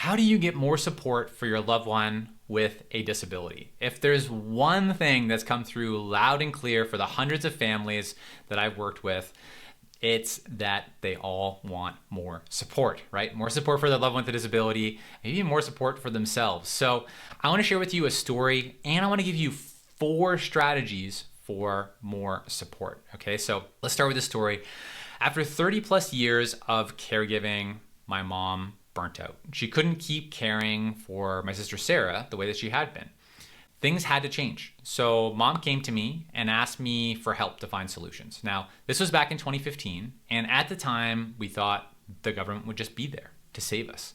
How do you get more support for your loved one with a disability? If there's one thing that's come through loud and clear for the hundreds of families that I've worked with, it's that they all want more support, right? More support for their loved one with a disability, maybe more support for themselves. So I want to share with you a story, and I want to give you 4 strategies for more support. Okay, so let's start with this story. After 30 plus years of caregiving, my mom burnt out. She couldn't keep caring for my sister Sarah the way that she had been. Things had to change. So mom came to me and asked me for help to find solutions. Now, this was back in 2015, and at the time, we thought the government would just be there to save us.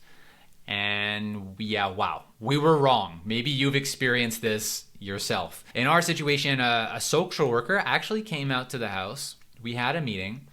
And yeah, wow, we were wrong. Maybe you've experienced this yourself. In our situation, a social worker actually came out to the house. We had a meeting,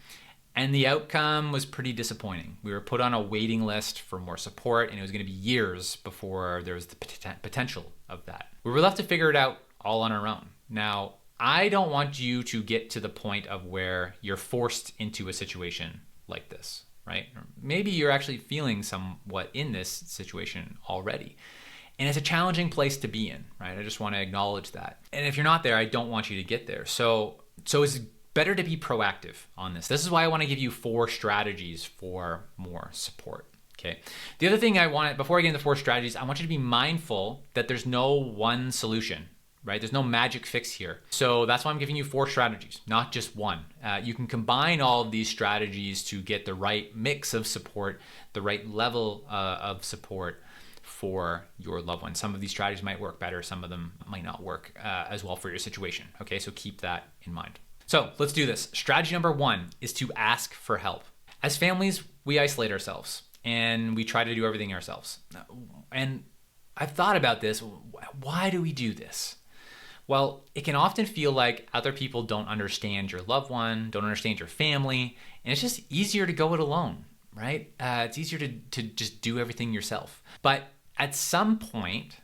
and the outcome was pretty disappointing. We were put on a waiting list for more support, and it was going to be years before there was the potential of that. We were left to figure it out all on our own. Now, I don't want you to get to the point of where you're forced into a situation like this, right? Or maybe you're actually feeling somewhat in this situation already. And it's a challenging place to be in, right? I just want to acknowledge that. And if you're not there, I don't want you to get there. So it's better to be proactive on this. This is why I want to give you 4 strategies for more support. Okay. The other thing before I get into 4 strategies, I want you to be mindful that there's no one solution, right? There's no magic fix here. So that's why I'm giving you 4 strategies, not just one. You can combine all of these strategies to get the right mix of support, the right level of support for your loved one. Some of these strategies might work better. Some of them might not work as well for your situation. Okay. So keep that in mind. So let's do this. Strategy number 1 is to ask for help. As families, we isolate ourselves and we try to do everything ourselves. And I've thought about this. Why do we do this? Well, it can often feel like other people don't understand your loved one, don't understand your family, and it's just easier to go it alone, right? It's easier to just do everything yourself. But at some point,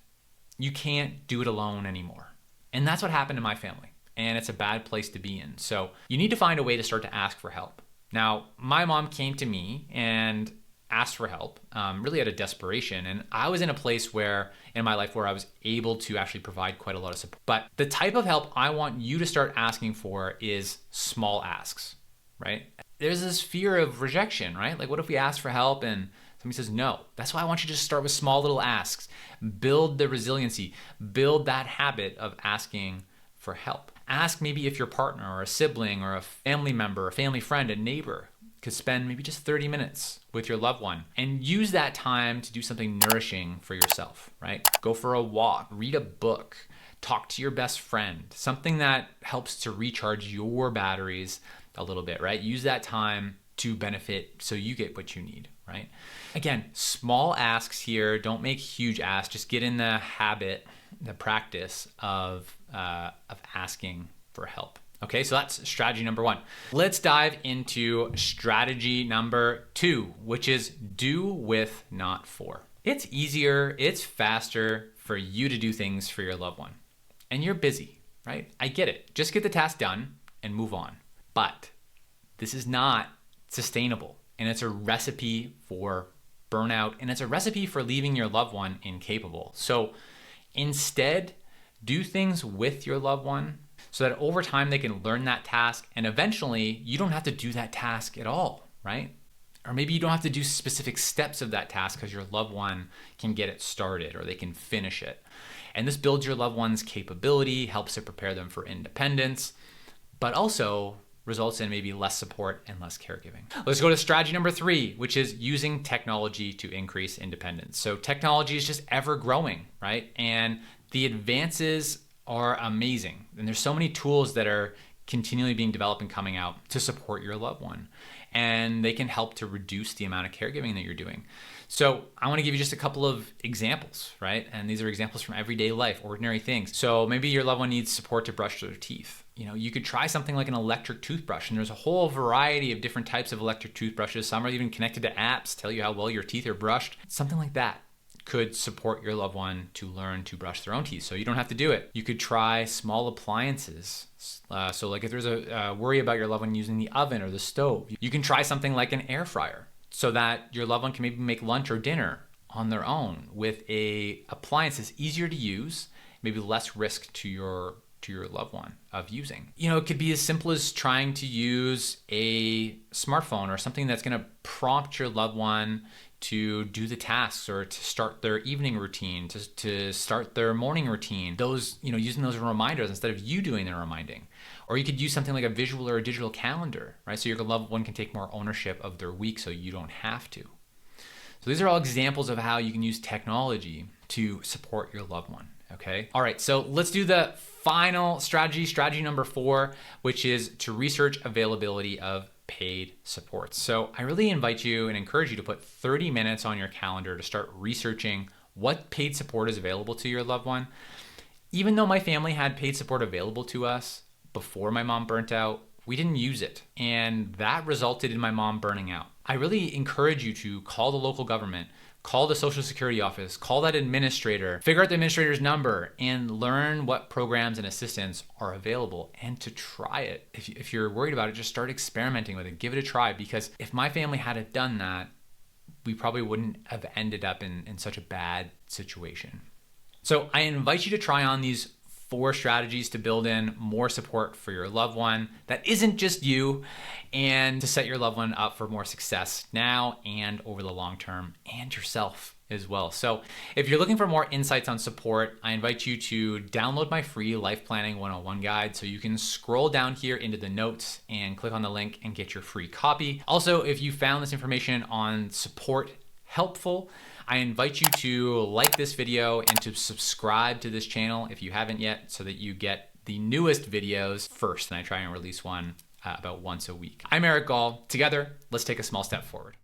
you can't do it alone anymore. And that's what happened to my family. And it's a bad place to be in. So you need to find a way to start to ask for help. Now, my mom came to me and asked for help, really out of desperation. And I was in a place in my life where I was able to actually provide quite a lot of support. But the type of help I want you to start asking for is small asks, right? There's this fear of rejection, right? Like, what if we ask for help and somebody says no? That's why I want you to just start with small little asks. Build the resiliency, build that habit of asking for help. Ask maybe if your partner or a sibling or a family member, a family friend, a neighbor could spend maybe just 30 minutes with your loved one and use that time to do something nourishing for yourself, right? Go for a walk, read a book, talk to your best friend, something that helps to recharge your batteries a little bit, right? Use that time to benefit so you get what you need, right? Again, small asks here. Don't make huge asks. Just get in the habit, the practice of asking for help. Okay, so that's strategy number 1. Let's dive into strategy number 2, which is do with, not for. It's easier, it's faster for you to do things for your loved one. And you're busy, right? I get it. Just get the task done and move on. But this is not sustainable. And it's a recipe for burnout. And it's a recipe for leaving your loved one incapable. So instead, do things with your loved one so that over time they can learn that task, and eventually you don't have to do that task at all, right? Or maybe you don't have to do specific steps of that task because your loved one can get it started or they can finish it. And this builds your loved one's capability, helps to prepare them for independence, but also results in maybe less support and less caregiving. Let's go to strategy number 3, which is using technology to increase independence. So technology is just ever growing, right? And the advances are amazing. And there's so many tools that are continually being developed and coming out to support your loved one. And they can help to reduce the amount of caregiving that you're doing. So I want to give you just a couple of examples, right? And these are examples from everyday life, ordinary things. So maybe your loved one needs support to brush their teeth. You could try something like an electric toothbrush, and there's a whole variety of different types of electric toothbrushes. Some are even connected to apps, tell you how well your teeth are brushed. Something like that could support your loved one to learn to brush their own teeth, so you don't have to do it. You could try small appliances. So like if there's a worry about your loved one using the oven or the stove, you can try something like an air fryer so that your loved one can maybe make lunch or dinner on their own with a appliance that's easier to use, maybe less risk to your loved one of using. It could be as simple as trying to use a smartphone or something that's going to prompt your loved one to do the tasks or to start their evening routine, to start their morning routine. Those, using those reminders instead of you doing the reminding. Or you could use something like a visual or a digital calendar, right? So your loved one can take more ownership of their week so you don't have to. So these are all examples of how you can use technology to support your loved one, okay? All right, so let's do the final strategy number 4, which is to research availability of paid supports. So I really invite you and encourage you to put 30 minutes on your calendar to start researching what paid support is available to your loved one. Even though my family had paid support available to us before my mom burnt out, we didn't use it. And that resulted in my mom burning out. I really encourage you to call the local government, call the Social Security office, call that administrator, figure out the administrator's number, and learn what programs and assistance are available and to try it. If you're worried about it, just start experimenting with it. Give it a try, because if my family hadn't done that, we probably wouldn't have ended up in such a bad situation. So I invite you to try on these 4 strategies to build in more support for your loved one that isn't just you, and to set your loved one up for more success now and over the long term, and yourself as well. So if you're looking for more insights on support, I invite you to download my free Life Planning 101 guide. So you can scroll down here into the notes and click on the link and get your free copy. Also, if you found this information on support helpful, I invite you to like this video and to subscribe to this channel if you haven't yet, so that you get the newest videos first. And I try and release one about once a week. I'm Eric Goll. Together, let's take a small step forward.